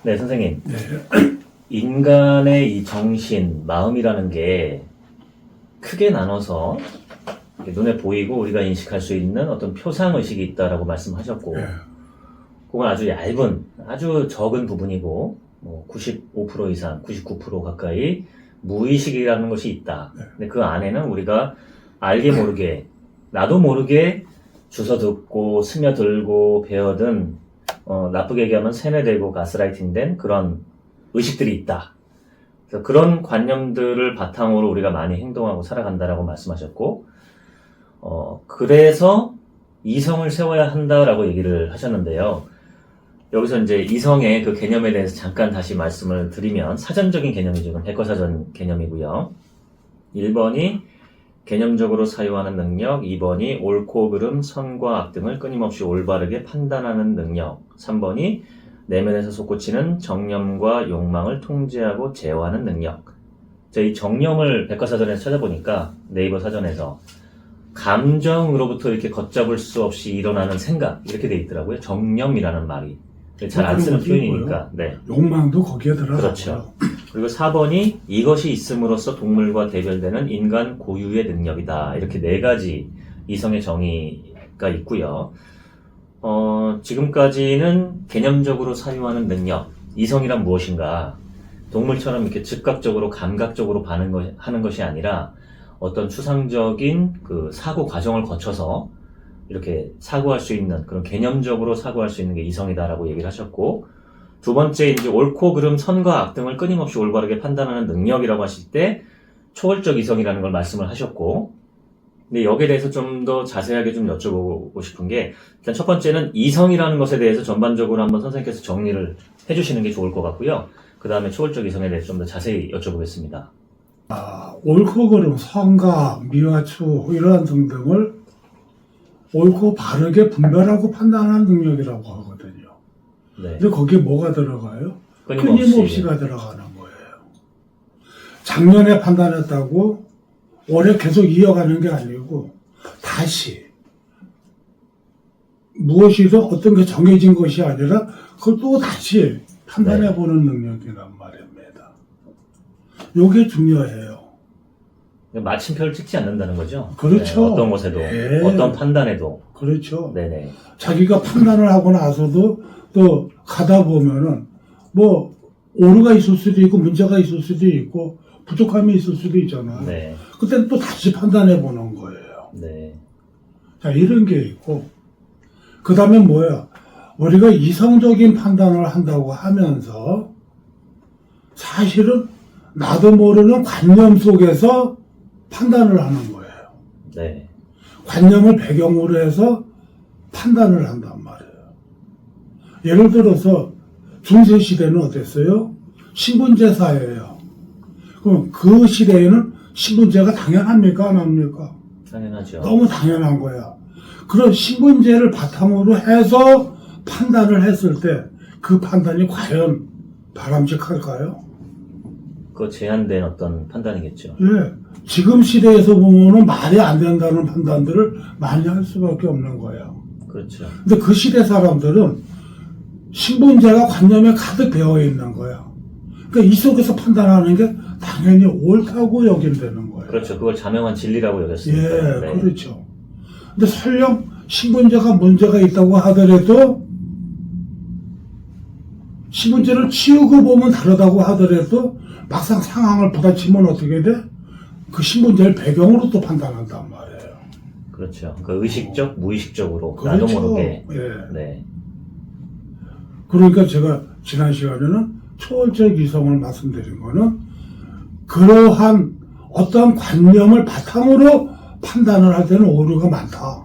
네, 선생님. 네. 인간의 이 정신, 마음이라는 게 크게 나눠서 눈에 보이고 우리가 인식할 수 있는 어떤 표상의식이 있다라고 말씀하셨고, 네. 그건 아주 얇은, 아주 적은 부분이고, 뭐 95% 이상, 99% 가까이 무의식이라는 것이 있다. 네. 근데 그 안에는 우리가 알게 모르게, 나도 모르게 주워 듣고, 스며들고, 배어든, 나쁘게 얘기하면 세뇌되고 가스라이팅된 그런 의식들이 있다. 그래서 그런 관념들을 바탕으로 우리가 많이 행동하고 살아간다라고 말씀하셨고, 그래서 이성을 세워야 한다라고 얘기를 하셨는데요. 여기서 이제 이성의 그 개념에 대해서 잠깐 다시 말씀을 드리면, 사전적인 개념이 지금 백과사전 개념이고요. 1번이 개념적으로 사유하는 능력, 2번이 옳고 그름, 선과 악 등을 끊임없이 올바르게 판단하는 능력, 3번이 내면에서 솟구치는 정념과 욕망을 통제하고 제어하는 능력. 이 정념을 백과사전에서 찾아보니까, 네이버 사전에서 감정으로부터 이렇게 걷잡을 수 없이 일어나는 생각, 이렇게 돼 있더라고요. 정념이라는 말이. 잘 안 쓰는 표현이니까. 네. 욕망도 거기에 들어가고요. 그렇죠. 그리고 4번이 이것이 있음으로써 동물과 대별되는 인간 고유의 능력이다. 이렇게 네 가지 이성의 정의가 있고요. 지금까지는 개념적으로 사유하는 능력, 이성이란 무엇인가, 동물처럼 이렇게 즉각적으로 감각적으로 하는 것이 아니라 어떤 추상적인 그 사고 과정을 거쳐서 이렇게 사고할 수 있는, 그런 개념적으로 사고할 수 있는 게 이성이다라고 얘기를 하셨고, 두 번째 이제 옳고 그름, 선과 악 등을 끊임없이 올바르게 판단하는 능력이라고 하실 때 초월적 이성이라는 걸 말씀을 하셨고, 근데 여기에 대해서 좀 더 자세하게 좀 여쭤보고 싶은 게, 일단 첫 번째는 이성이라는 것에 대해서 전반적으로 한번 선생님께서 정리를 해주시는 게 좋을 것 같고요. 그 다음에 초월적 이성에 대해서 좀 더 자세히 여쭤보겠습니다. 옳고 그름, 선과 미와추 이러한 등등을 옳고 바르게 분별하고 판단하는 능력이라고 하거든요. 네. 근데 거기에 뭐가 들어가요? 끊임없이. 끊임없이가 들어가는 거예요. 작년에 판단했다고 올해 계속 이어가는 게 아니고 다시 무엇이든 어떤 게 정해진 것이 아니라 그걸 또 다시 판단해보는 능력이란 말입니다. 요게 중요해요. 마침표를 찍지 않는다는 거죠? 그렇죠. 네, 어떤 것에도, 네. 어떤 판단에도. 그렇죠. 네네. 자기가 판단을 하고 나서도 또 가다 보면은 뭐 오류가 있을 수도 있고 문제가 있을 수도 있고 부족함이 있을 수도 있잖아요. 네. 그때는 또 다시 판단해 보는 거예요. 네. 자, 이런 게 있고 그 다음에 뭐야? 우리가 이성적인 판단을 한다고 하면서 사실은 나도 모르는 관념 속에서 판단을 하는 거예요. 네. 관념을 배경으로 해서 판단을 한단 말이에요. 예를 들어서 중세 시대는 어땠어요? 신분제 사회예요. 그럼 그 시대에는 신분제가 당연합니까? 안 합니까? 당연하죠. 너무 당연한 거야. 그런 신분제를 바탕으로 해서 판단을 했을 때 그 판단이 과연 바람직할까요? 그 제한된 어떤 판단이겠죠. 예. 지금 시대에서 보면은 말이 안 된다는 판단들을 많이 할 수밖에 없는 거예요. 그렇죠. 근데 그 시대 사람들은 신분제가 관념에 가득 배어 있는 거야. 그러니까 이 속에서 판단하는 게 당연히 옳다고 여긴다는 거예요. 그렇죠. 그걸 자명한 진리라고 여겼으니까. 예, 네. 그렇죠. 근데 설령 신분제가 문제가 있다고 하더라도 신분제를 치우고 보면 다르다고 하더라도 막상 상황을 부딪히면 어떻게 돼? 그 신분제를 배경으로 또 판단한단 말이에요. 그렇죠. 그 의식적, 무의식적으로 그렇죠. 나도 모르게. 예. 네. 그러니까 제가 지난 시간에는 초월적 이성을 말씀드린 거는 그러한 어떤 관념을 바탕으로 판단을 할 때는 오류가 많다.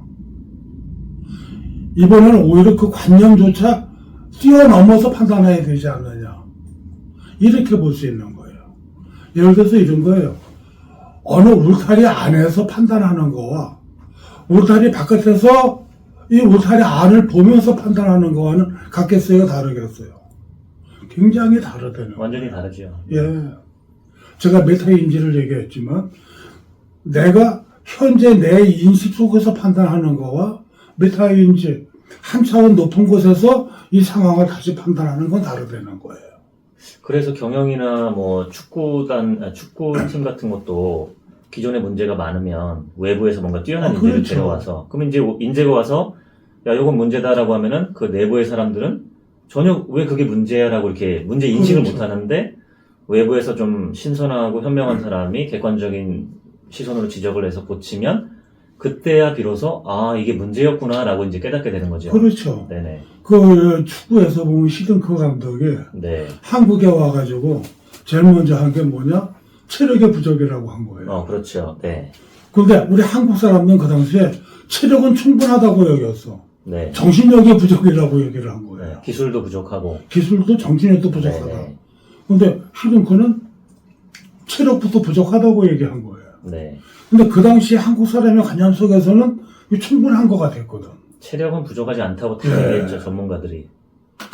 이번에는 오히려 그 관념조차 뛰어넘어서 판단해야 되지 않느냐. 이렇게 볼 수 있는 거예요. 예를 들어서 이런 거예요. 어느 울타리 안에서 판단하는 거와 울타리 바깥에서 이 울타리 안을 보면서 판단하는 거와는 같겠어요? 다르겠어요? 굉장히 다르다는 완전히 거예요. 다르죠. 예. 제가 메타인지를 얘기했지만 내가 현재 내 인식 속에서 판단하는 거와 메타인지 한 차원 높은 곳에서 이 상황을 다시 판단하는 건 다르다는 거예요. 그래서 경영이나 뭐 축구팀 같은 것도 기존에 문제가 많으면 외부에서 뭔가 뛰어난 인재를 그렇죠. 데려와서, 그러면 이제 인재가 와서 야, 이건 문제다라고 하면은 그 내부의 사람들은 전혀 왜 그게 문제야라고 이렇게 문제 인식을 그렇죠. 못 하는데, 외부에서 좀 신선하고 현명한 사람이 객관적인 시선으로 지적을 해서 고치면 그때야 비로소 아, 이게 문제였구나라고 이제 깨닫게 되는 거죠. 그렇죠. 네네. 그 축구에서 보면 시든크 감독이 네. 한국에 와가지고 제일 먼저 한 게 뭐냐? 체력의 부족이라고 한 거예요. 그렇죠. 네. 근데 우리 한국 사람들은 그 당시에 체력은 충분하다고 여겼어. 네. 정신력의 부족이라고 얘기를 한 거예요. 네. 기술도 부족하고. 기술도 정신력도 부족하다. 네. 근데 시든크는 체력부터 부족하다고 얘기한 거예요. 네. 근데 그 당시 한국 사람의 관념 속에서는 이게 충분한 것 같았거든. 체력은 부족하지 않다고 다 네. 얘기했죠, 전문가들이.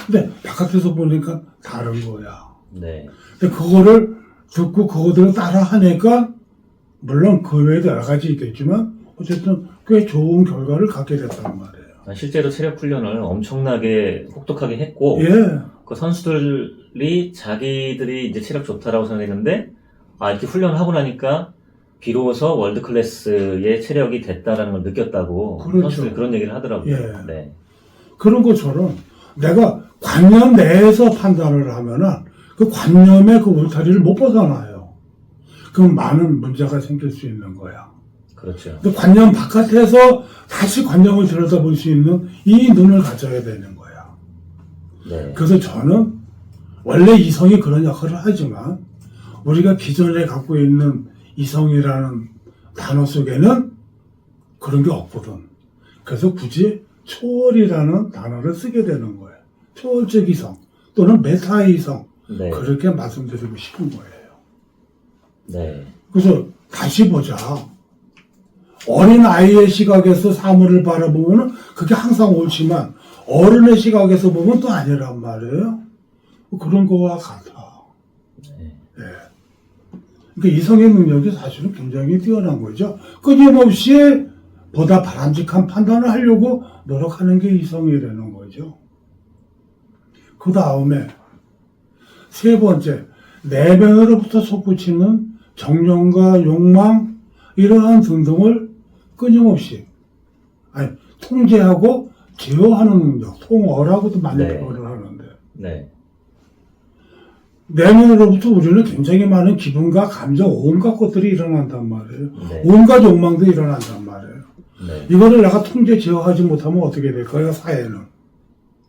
근데 바깥에서 보니까 다른 거야. 네. 근데 그거를 듣고 그거대로 따라 하니까 물론 그 외에도 여러 가지 있겠지만 어쨌든 꽤 좋은 결과를 갖게 됐단 말이에요. 실제로 체력 훈련을 엄청나게 혹독하게 했고, 예, 그 선수들이 자기들이 이제 체력 좋다라고 생각했는데, 아, 이렇게 훈련을 하고 나니까 비로소 월드 클래스의 체력이 됐다라는 걸 느꼈다고 그렇죠. 선수들이 그런 얘기를 하더라고요. 예. 네. 그런 것처럼 내가 관념 내에서 판단을 하면은 그 관념의 그 울타리를 못 벗어나요. 그럼 많은 문제가 생길 수 있는 거야. 그렇죠. 근데 관념 바깥에서 다시 관념을 들여다볼 수 있는 이 눈을 가져야 되는 거야. 네. 그래서 저는 원래 이성이 그런 역할을 하지만 우리가 기존에 갖고 있는 이성이라는 단어 속에는 그런 게 없거든. 그래서 굳이 초월이라는 단어를 쓰게 되는 거예요. 초월적 이성 또는 메타 이성, 네. 그렇게 말씀드리고 싶은 거예요. 네. 그래서 다시 보자. 어린 아이의 시각에서 사물을 바라보면 그게 항상 옳지만 어른의 시각에서 보면 또 아니란 말이에요. 그런 거와 같아. 네. 예. 그러니까 이성의 능력이 사실은 굉장히 뛰어난 거죠. 끊임없이 보다 바람직한 판단을 하려고 노력하는 게 이성이라는 거죠. 그 다음에 세 번째, 내면으로부터 솟구치는 정령과 욕망, 이러한 등등을 끊임없이 통제하고 제어하는 능력, 통어라고도 많이 네. 표현을 하는데, 네. 내면으로부터 우리는 굉장히 많은 기분과 감정, 온갖 것들이 일어난단 말이에요. 네. 온갖 욕망도 일어난단 말이에요. 네. 이거를 내가 통제, 제어하지 못하면 어떻게 될까요? 사회는.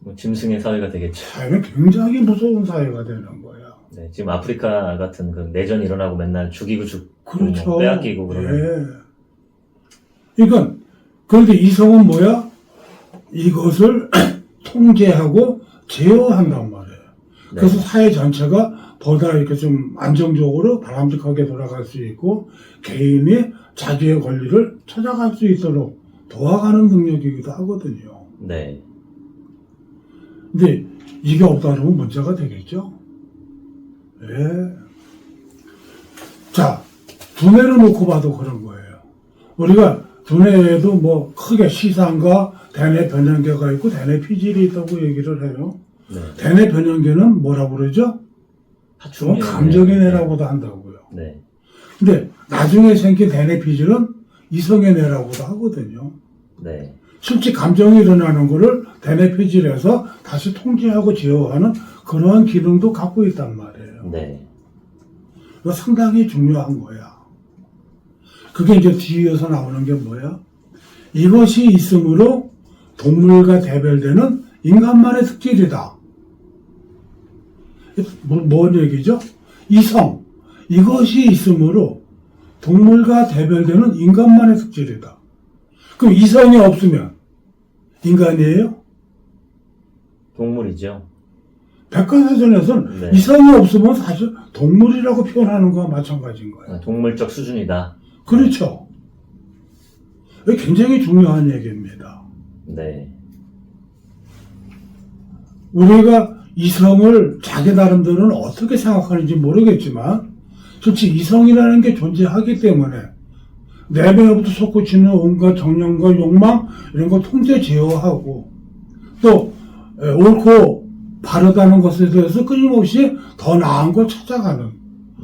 뭐 짐승의 사회가 되겠죠. 사회는 굉장히 무서운 사회가 되는 거야. 네. 지금 아프리카 같은 그 내전이 일어나고 맨날 죽이고 죽고 그렇죠. 뭐 빼앗기고 그러는. 예. 그러니까, 그런데 이성은 뭐야? 이것을 통제하고 제어한단 말이에요. 네. 그래서 사회 전체가 보다 이렇게 좀 안정적으로 바람직하게 돌아갈 수 있고, 개인이 자기의 권리를 찾아갈 수 있도록 도와가는 능력이기도 하거든요. 네. 근데 이게 없다 그러면 문제가 되겠죠? 예. 자, 두뇌를 놓고 봐도 그런 거예요. 우리가 두뇌에도 뭐 크게 시상과 대뇌 변형계가 있고 대뇌 피질이 있다고 얘기를 해요. 네. 대뇌 변형계는 뭐라고 그러죠? 하충 감정의 뇌라고도 한다고요. 네. 근데 나중에 생긴 대뇌 피질은 이성의 뇌라고도 하거든요. 네. 실제 감정이 일어나는 거를 대뇌 피질에서 다시 통제하고 제어하는 그러한 기능도 갖고 있단 말이에요. 네. 이거 상당히 중요한 거야. 그게 이제 뒤에서 나오는 게 뭐야? 이것이 있으므로 동물과 대별되는 인간만의 특질이다. 뭔 얘기죠? 이성. 이것이 있으므로 동물과 대별되는 인간만의 특질이다. 그럼 이성이 없으면 인간이에요? 동물이죠. 백과사전에서는 네. 이성이 없으면 사실 동물이라고 표현하는 거와 마찬가지인 거예요. 동물적 수준이다. 그렇죠. 이게 굉장히 중요한 얘기입니다. 네. 우리가 이성을 자기 나름대로는 어떻게 생각하는지 모르겠지만 솔직히 이성이라는 게 존재하기 때문에 내면으로부터 솟구치는 온갖 정령과 욕망 이런 걸 통제 제어하고 또 옳고 바르다는 것에 대해서 끊임없이 더 나은 걸 찾아가는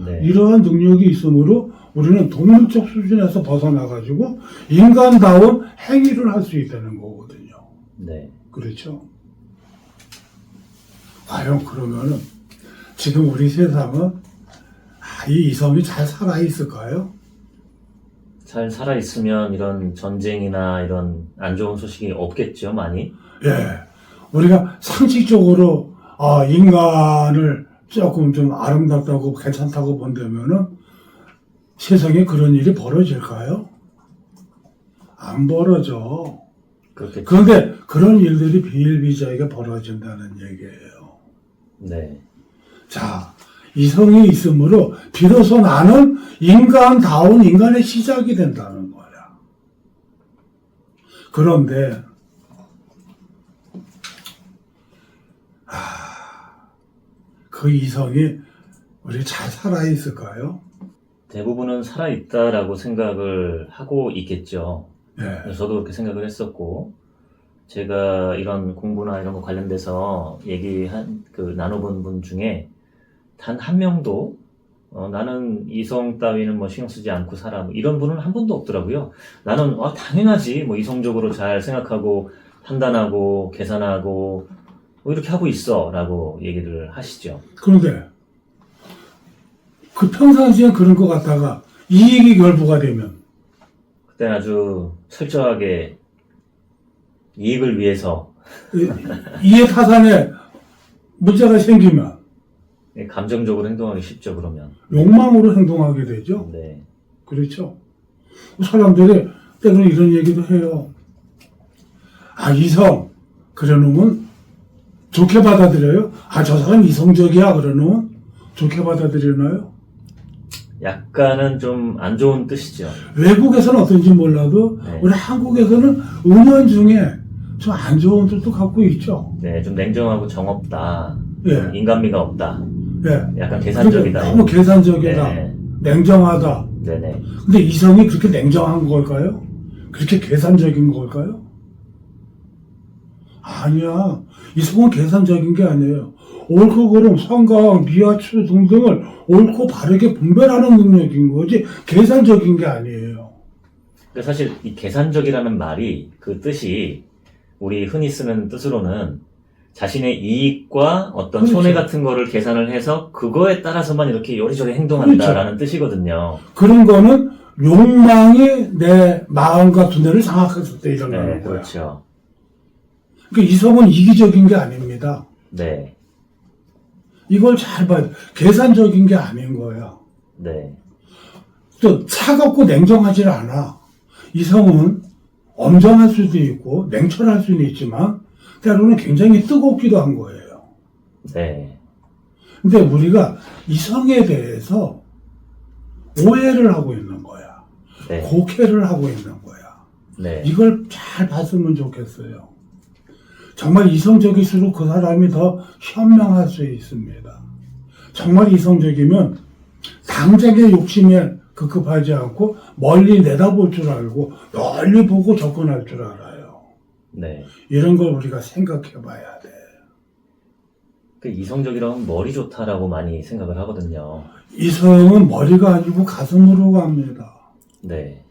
네. 이러한 능력이 있으므로 우리는 동물적 수준에서 벗어나가지고 인간다운 행위를 할 수 있다는 거거든요. 네. 그렇죠? 과연 그러면은 지금 우리 세상은 이 이성이 잘 살아있을까요? 잘 살아있으면 이런 전쟁이나 이런 안 좋은 소식이 없겠죠, 많이? 예. 우리가 상식적으로 인간을 조금 좀 아름답다고 괜찮다고 본다면은 세상에 그런 일이 벌어질까요? 안 벌어져. 그렇겠죠. 그런데 그런 일들이 비일비재하게 벌어진다는 얘기예요. 네. 자, 이성이 있으므로 비로소 나는 인간다운 인간의 시작이 된다는 거야. 그런데 그 이성이 우리 잘 살아있을까요? 대부분은 살아있다라고 생각을 하고 있겠죠. 예. 저도 그렇게 생각을 했었고, 제가 이런 공부나 이런 거 관련돼서 나눠본 분 중에 단 한 명도, 나는 이성 따위는 뭐 신경 쓰지 않고 살아. 뭐 이런 분은 한 분도 없더라고요. 나는, 당연하지. 뭐 이성적으로 잘 생각하고, 판단하고, 계산하고, 뭐 이렇게 하고 있어. 라고 얘기를 하시죠. 그런데 그 평상시엔 그런 것 같다가 이익이 결부가 되면 그때 아주 철저하게 이익을 위해서 이해 타산에 문제가 생기면 감정적으로 행동하기 쉽죠, 그러면. 욕망으로 행동하게 되죠. 네. 그렇죠. 사람들이 때로는 이런 얘기도 해요. 이성 그래놓으면 좋게 받아들여요? 저 사람 이성적이야 그러놓으면 좋게 받아들이나요? 약간은 좀 안 좋은 뜻이죠. 외국에서는 어떤지 몰라도 네. 우리 한국에서는 은연중에 좀 안 좋은 뜻도 갖고 있죠. 네, 좀 냉정하고 정없다. 예. 인간미가 없다. 예. 약간 계산적이다. 너무 계산적이다. 네. 냉정하다. 네네. 근데 이성이 그렇게 냉정한 걸까요? 그렇게 계산적인 걸까요? 아니야. 이성은 계산적인 게 아니에요. 옳고 그름, 성강, 미화추 등등을 옳고 바르게 분별하는 능력인 거지 계산적인 게 아니에요. 근데 사실 이 계산적이라는 말이 그 뜻이 우리 흔히 쓰는 뜻으로는 자신의 이익과 어떤 그렇죠. 손해 같은 거를 계산을 해서 그거에 따라서만 이렇게 요리조리 행동한다라는 뜻이거든요. 그런 거는 욕망이 내 마음과 두뇌를 장악했을 때 일어나는 네, 거야. 그렇죠. 그러니까 이성은 이기적인 게 아닙니다. 네, 이걸 잘 봐요. 계산적인 게 아닌 거야. 네, 또 차갑고 냉정하지 않아. 이성은 엄정할 수도 있고 냉철할 수는 있지만 때로는 굉장히 뜨겁기도 한 거예요. 네, 근데 우리가 이성에 대해서 오해를 하고 있는 거야. 네, 곡해를 하고 있는 거야. 네, 이걸 잘 봤으면 좋겠어요. 정말 이성적일수록 그 사람이 더 현명할 수 있습니다. 정말 이성적이면 당장의 욕심에 급급하지 않고 멀리 내다볼 줄 알고 멀리 보고 접근할 줄 알아요. 네. 이런 걸 우리가 생각해 봐야 돼. 그 이성적이라면 머리 좋다라고 많이 생각을 하거든요. 이성은 머리가 아니고 가슴으로 갑니다. 네,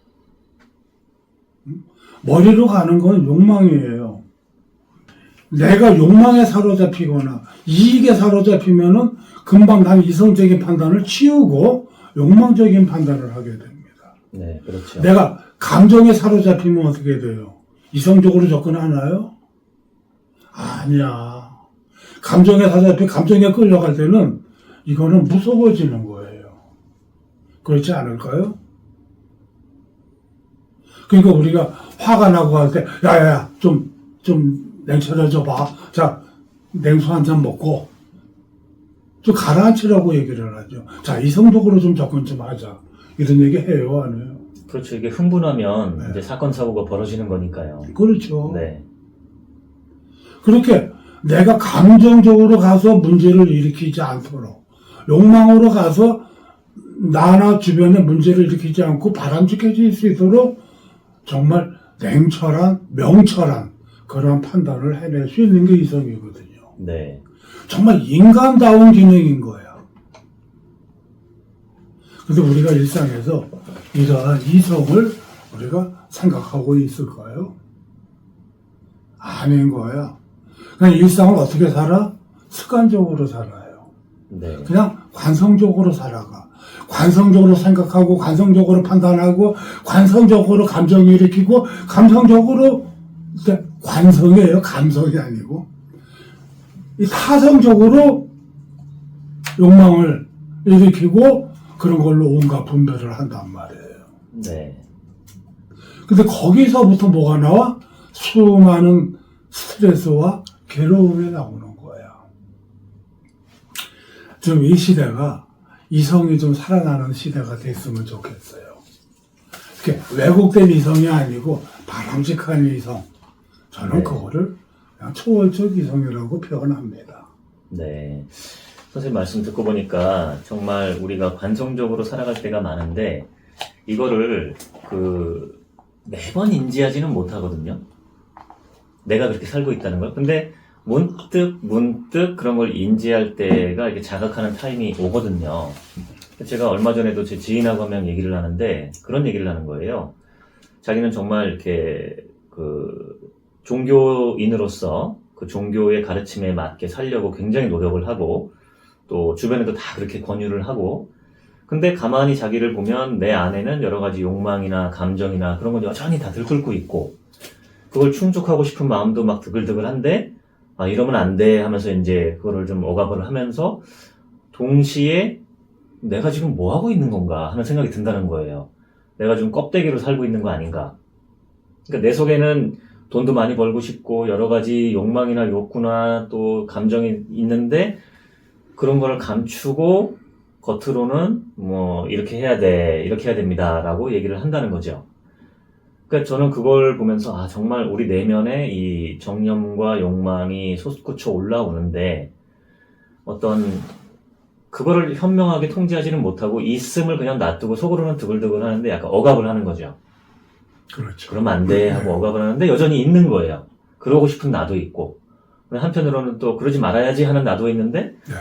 머리로 가는 건 욕망이에요. 내가 욕망에 사로잡히거나 이익에 사로잡히면은 금방 난 이성적인 판단을 치우고 욕망적인 판단을 하게 됩니다. 네, 그렇죠. 내가 감정에 사로잡히면 어떻게 돼요? 이성적으로 접근하나요? 아니야. 감정에 사로잡혀 감정에 끌려갈 때는 이거는 무서워지는 거예요. 그렇지 않을까요? 그러니까 우리가 화가 나고 할 때, 야야야, 좀 냉철해져 봐. 자, 냉수 한 잔 먹고, 좀 가라앉히라고 얘기를 하죠. 자, 이성적으로 좀 접근 좀 하자. 이런 얘기 해요, 안 해요? 그렇죠. 이게 흥분하면 네. 이제 사건, 사고가 벌어지는 거니까요. 그렇죠. 네, 그렇게 내가 감정적으로 가서 문제를 일으키지 않도록, 욕망으로 가서 나나 주변에 문제를 일으키지 않고 바람직해질 수 있도록 정말 냉철한, 명철한 그러한 판단을 해낼 수 있는 게 이성이거든요. 네. 정말 인간다운 기능인 거야. 근데 우리가 일상에서 이러한 이성을 우리가 생각하고 있을까요? 아닌 거야. 그냥 일상을 어떻게 살아? 습관적으로 살아요. 네. 그냥 관성적으로 살아가. 관성적으로 생각하고, 관성적으로 판단하고, 관성적으로 감정을 일으키고, 감성적으로, 관성이에요. 감성이 아니고. 이 타성적으로 욕망을 일으키고, 그런 걸로 온갖 분별을 한단 말이에요. 네. 근데 거기서부터 뭐가 나와? 수많은 스트레스와 괴로움이 나오는 거야. 좀 이 시대가 이성이 좀 살아나는 시대가 됐으면 좋겠어요. 이렇게 왜곡된 이성이 아니고 바람직한 이성. 저는 네. 그거를 그냥 초월적 이성이라고 표현합니다. 네. 선생님 말씀 듣고 보니까 정말 우리가 관성적으로 살아갈 때가 많은데 이거를 매번 인지하지는 못하거든요. 내가 그렇게 살고 있다는 걸. 근데 문득 그런 걸 인지할 때가 이렇게 자각하는 타임이 오거든요. 제가 얼마 전에도 제 지인하고 한 명 얘기를 하는데 그런 얘기를 하는 거예요. 자기는 정말 이렇게 종교인으로서 그 종교의 가르침에 맞게 살려고 굉장히 노력을 하고 또 주변에도 다 그렇게 권유를 하고 근데 가만히 자기를 보면 내 안에는 여러 가지 욕망이나 감정이나 그런 건 여전히 다 들끓고 있고 그걸 충족하고 싶은 마음도 막 드글드글한데 이러면 안 돼 하면서 이제 그거를 좀 억압을 하면서 동시에 내가 지금 뭐 하고 있는 건가 하는 생각이 든다는 거예요. 내가 좀 껍데기로 살고 있는 거 아닌가. 그러니까 내 속에는 돈도 많이 벌고 싶고 여러 가지 욕망이나 욕구나 또 감정이 있는데 그런 거를 감추고 겉으로는 뭐 이렇게 해야 돼, 이렇게 해야 됩니다 라고 얘기를 한다는 거죠. 그러니까 저는 그걸 보면서 정말 우리 내면에 이 정념과 욕망이 솟구쳐 올라오는데 어떤 그거를 현명하게 통제하지는 못하고 있음을 그냥 놔두고 속으로는 드글드글 하는데 약간 억압을 하는 거죠. 그렇죠. 그러면 안 돼 하고 억압을 하는데 여전히 있는 거예요. 그러고 싶은 나도 있고 한편으로는 또 그러지 말아야지 하는 나도 있는데 네.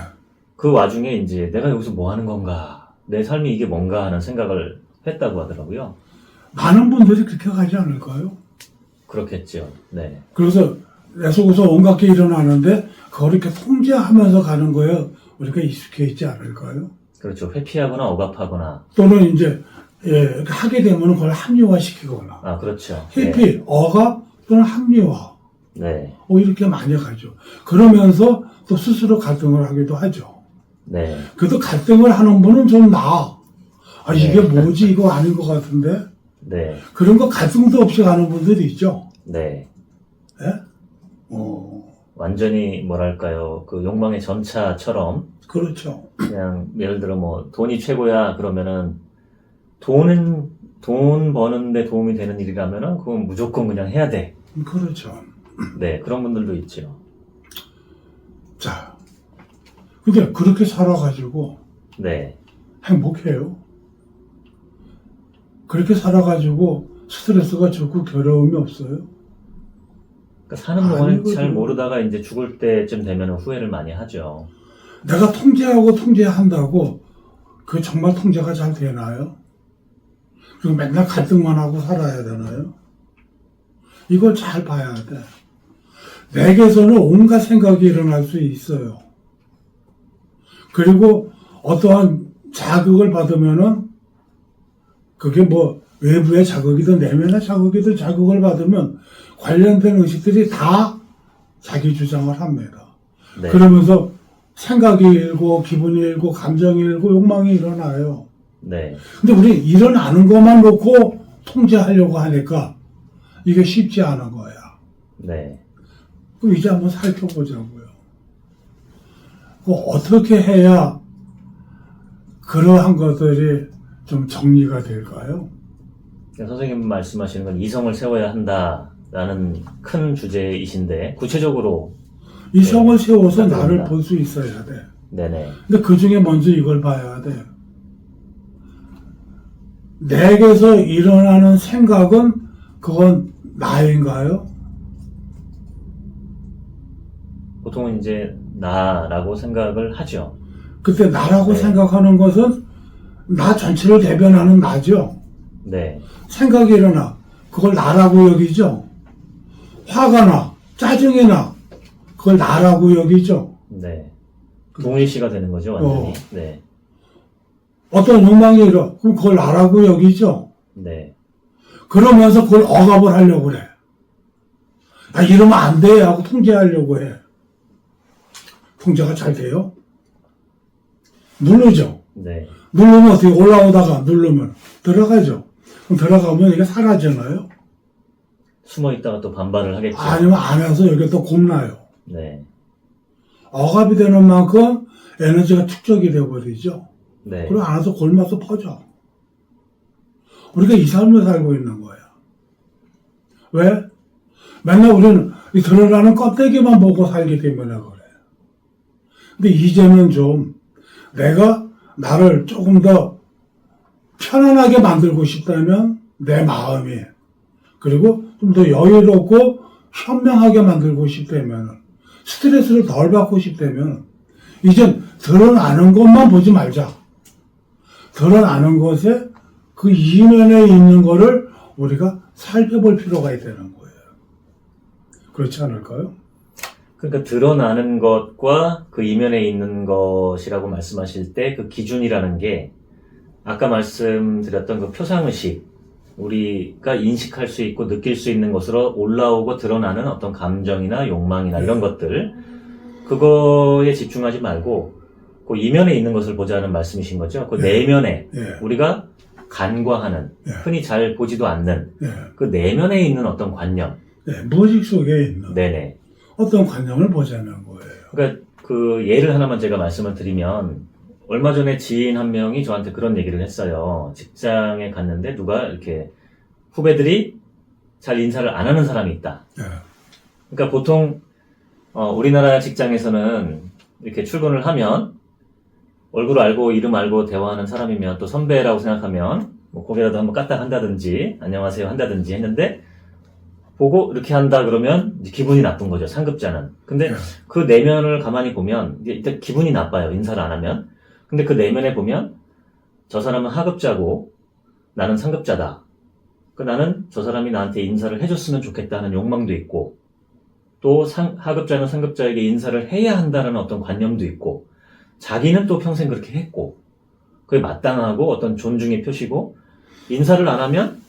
그 와중에 이제 내가 여기서 뭐 하는 건가 내 삶이 이게 뭔가 하는 생각을 했다고 하더라고요. 많은 분들이 그렇게 가지 않을까요? 그렇겠죠. 네. 그래서 내 속에서 온갖 게 일어나는데 그걸 이렇게 통제하면서 가는 거에 우리가 익숙해 있지 않을까요? 그렇죠. 회피하거나 억압하거나. 또는 이제 이렇게 하게 되면 그걸 합리화시키거나 그렇죠. 회피, 억압 또는 합리화 네. 이렇게 많이 가죠. 그러면서 또 스스로 갈등을 하기도 하죠. 네. 그래도 갈등을 하는 분은 좀 나아. 이게 뭐지 이거 아닌 것 같은데 네. 그런 거 갈등도 없이 가는 분들이 있죠. 네. 예? 완전히 뭐랄까요 그 욕망의 전차처럼 그렇죠. 그냥 예를 들어 뭐 돈이 최고야 그러면은 돈 버는데 도움이 되는 일이라면은 그건 무조건 그냥 해야 돼. 그렇죠. 네, 그런 분들도 있죠. 자, 근데 그렇게 살아가지고 네. 행복해요. 그렇게 살아가지고 스트레스가 적고 괴로움이 없어요. 그러니까 사는 동안에 아니거든. 잘 모르다가 이제 죽을 때쯤 되면 후회를 많이 하죠. 내가 통제한다고 그게 정말 통제가 잘 되나요? 그리고 맨날 갈등만 하고 살아야 되나요? 이걸 잘 봐야 돼. 내게서는 온갖 생각이 일어날 수 있어요. 그리고 어떠한 자극을 받으면은 그게 뭐 외부의 자극이든 내면의 자극이든 자극을 받으면 관련된 의식들이 다 자기 주장을 합니다. 네. 그러면서 생각이 일고 기분이 일고 감정이 일고 욕망이 일어나요. 네. 근데 우리 일어나는 것만 놓고 통제하려고 하니까 이게 쉽지 않은 거야. 네. 그럼 이제 한번 살펴보자고요. 어떻게 해야 그러한 것들이 좀 정리가 될까요? 선생님 말씀하시는 건 이성을 세워야 한다라는 큰 주제이신데 구체적으로 이성을 세워서 네, 나를 맞습니다. 볼 수 있어야 돼. 네네. 근데 그 중에 먼저 이걸 봐야 돼. 내게서 일어나는 생각은 그건 나인가요? 보통은 이제 나라고 생각을 하죠. 그때 나라고 네. 생각하는 것은 나 전체를 대변하는 나죠. 네, 생각이 일어나. 그걸 나라고 여기죠. 화가 나. 짜증이 나. 그걸 나라고 여기죠. 네. 동일시가 되는 거죠, 완전히. 네, 어떤 욕망이 일어. 그럼 그걸 나라고 여기죠. 네, 그러면서 그걸 억압을 하려고 그래. 나 이러면 안 돼. 하고 통제하려고 해. 통제가 잘 돼요? 누르죠. 네, 누르면 어떻게 올라오다가 누르면 들어가죠. 그럼 들어가면 이게 사라지나요? 숨어 있다가 또 반발을 하겠죠. 아니면 안에서 여기 또 곱나요? 네, 억압이 되는 만큼 에너지가 축적이 되어버리죠. 네, 그리고 안에서 골마서 퍼져. 우리가 이 삶을 살고 있는 거야. 왜? 맨날 우리는 이 드러나는 껍데기만 보고 살기 때문에 그래. 근데 이제는 좀 내가 나를 조금 더 편안하게 만들고 싶다면 내 마음이, 그리고 좀 더 여유롭고 현명하게 만들고 싶다면, 스트레스를 덜 받고 싶다면 이젠 드러나는 것만 보지 말자. 드러나는 것에 그 이면에 있는 거를 우리가 살펴볼 필요가 있다는 거예요. 그렇지 않을까요? 그러니까 드러나는 것과 그 이면에 있는 것이라고 말씀하실 때 그 기준이라는 게 아까 말씀드렸던 그 표상의식, 우리가 인식할 수 있고 느낄 수 있는 것으로 올라오고 드러나는 어떤 감정이나 욕망이나 이런 것들, 그거에 집중하지 말고 그 이면에 있는 것을 보자는 말씀이신 거죠. 그 내면에 예. 우리가 간과하는, 예. 흔히 잘 보지도 않는 예. 그 내면에 있는 어떤 관념. 예. 무의식 속에 있는 네네. 어떤 관념을 보자는 거예요. 그러니까 그 예를 하나만 제가 말씀을 드리면, 얼마 전에 지인 한 명이 저한테 그런 얘기를 했어요. 직장에 갔는데 누가 이렇게 후배들이 잘 인사를 안 하는 사람이 있다. 예. 그러니까 보통 우리나라 직장에서는 이렇게 출근을 하면 얼굴 알고 이름 알고 대화하는 사람이면 또 선배라고 생각하면 뭐 고개라도 한번 까딱 한다든지 안녕하세요 한다든지 했는데, 보고 이렇게 한다 그러면 이제 기분이 나쁜 거죠, 상급자는. 근데 예. 그 내면을 가만히 보면 이게 일단 기분이 나빠요, 인사를 안 하면. 근데 그 내면에 보면 저 사람은 하급자고 나는 상급자다. 나는 저 사람이 나한테 인사를 해줬으면 좋겠다는 욕망도 있고, 또 하급자는 상급자에게 인사를 해야 한다는 어떤 관념도 있고, 자기는 또 평생 그렇게 했고, 그게 마땅하고 어떤 존중의 표시고, 인사를 안 하면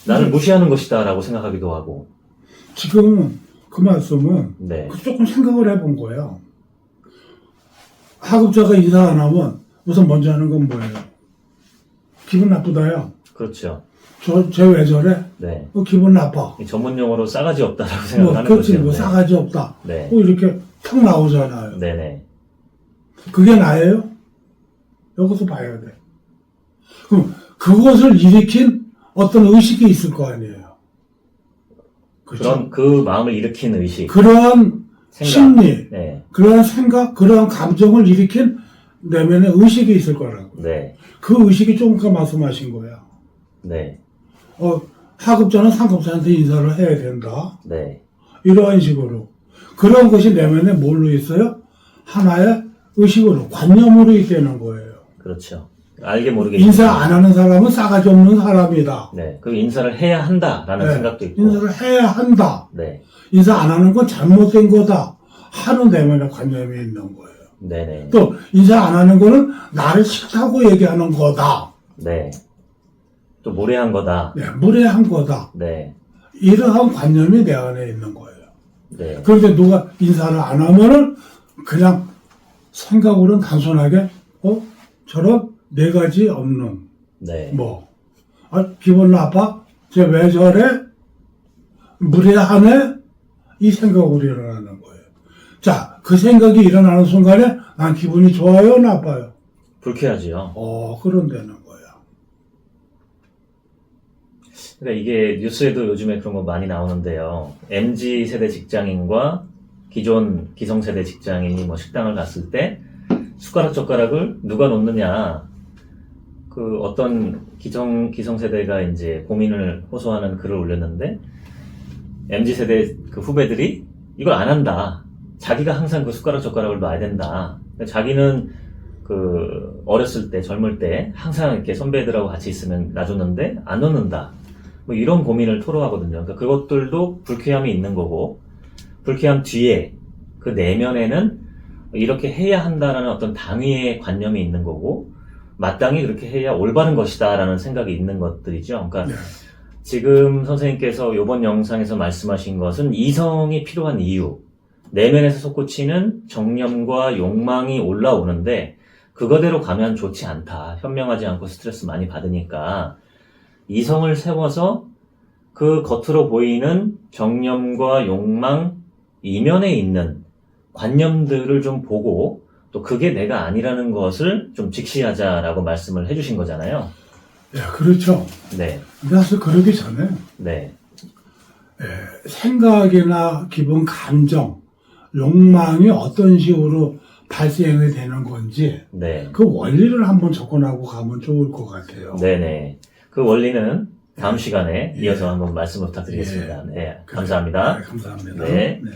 나를 무시하는 것이다 라고 생각하기도 하고. 지금 그 말씀은 네, 조금 생각을 해본 거예요. 하급자가 인사 안 하면 우선 먼저 하는 건 뭐예요? 기분 나쁘다요. 그렇죠. 쟤 왜 저래? 네. 기분 나빠. 이 전문 용어로 싸가지 없다라고 뭐, 생각하는 그렇지, 거죠. 뭐, 네. 싸가지 없다. 네. 이렇게 탁 나오잖아요. 네네. 그게 나예요? 여기서 봐야 돼. 그럼 그것을 일으킨 어떤 의식이 있을 거 아니에요. 그렇죠? 그런 그 마음을 일으킨 의식, 그러한 생각. 심리, 네. 그러한 생각, 그러한 감정을 일으킨 내면에 의식이 있을 거라고. 네. 그 의식이 조금 아까 말씀하신 거야. 네. 하급자는 상급자한테 인사를 해야 된다. 네. 이러한 식으로. 그런 것이 내면에 뭘로 있어요? 하나의 의식으로, 관념으로 있다는 거예요. 그렇죠. 알게 모르게. 인사 안 하는 사람은 싸가지 없는 사람이다. 네. 그럼 인사를 해야 한다라는 네. 생각도 있고. 인사를 해야 한다. 네. 인사 안 하는 건 잘못된 거다. 하는 내면의 관념이 있는 거예요. 네네. 또 인사 안 하는 거는 나를 싫다고 얘기하는 거다. 네. 또 무례한 거다. 네, 무례한 거다. 네. 이러한 관념이 내 안에 있는 거예요. 네. 그런데 누가 인사를 안 하면은 그냥 생각으로는 단순하게 저런 네 가지 없는 네. 기분 나빠? 쟤 왜 저래? 무례하네? 이 생각으로 일어나는 거예요. 자, 그 생각이 일어나는 순간에 난 기분이 좋아요, 나빠요? 불쾌하지요. 그런다는 거야. 그러니까 이게 뉴스에도 요즘에 그런 거 많이 나오는데요. MZ 세대 직장인과 기존 기성세대 직장인이 뭐 식당을 갔을 때 숟가락 젓가락을 누가 놓느냐, 그 어떤 기성세대가 이제 고민을 호소하는 글을 올렸는데, MZ 세대 그 후배들이 이걸 안 한다. 자기가 항상 그 숟가락 젓가락을 놔야 된다. 자기는 어렸을 때, 젊을 때 항상 이렇게 선배들하고 같이 있으면 놔줬는데 안 넣는다. 뭐 이런 고민을 토로하거든요. 그러니까 그것들도 불쾌함이 있는 거고, 불쾌함 뒤에 그 내면에는 이렇게 해야 한다라는 어떤 당위의 관념이 있는 거고, 마땅히 그렇게 해야 올바른 것이다라는 생각이 있는 것들이죠. 그러니까 네. 지금 선생님께서 이번 영상에서 말씀하신 것은 이성이 필요한 이유, 내면에서 솟구치는 정념과 욕망이 올라오는데 그거대로 가면 좋지 않다. 현명하지 않고 스트레스 많이 받으니까 이성을 세워서 그 겉으로 보이는 정념과 욕망 이면에 있는 관념들을 좀 보고 또 그게 내가 아니라는 것을 좀 직시하자라고 말씀을 해주신 거잖아요. 예, 그렇죠. 네, 근데 사실 그러기 전에 네, 생각이나 기분, 감정, 욕망이 어떤 식으로 발생이 되는 건지 네, 그 원리를 한번 접근하고 가면 좋을 것 같아요. 네네. 그 원리는 다음 시간에 이어서 한번 말씀 부탁드리겠습니다. 네, 감사합니다. 네, 감사합니다. 네. 네.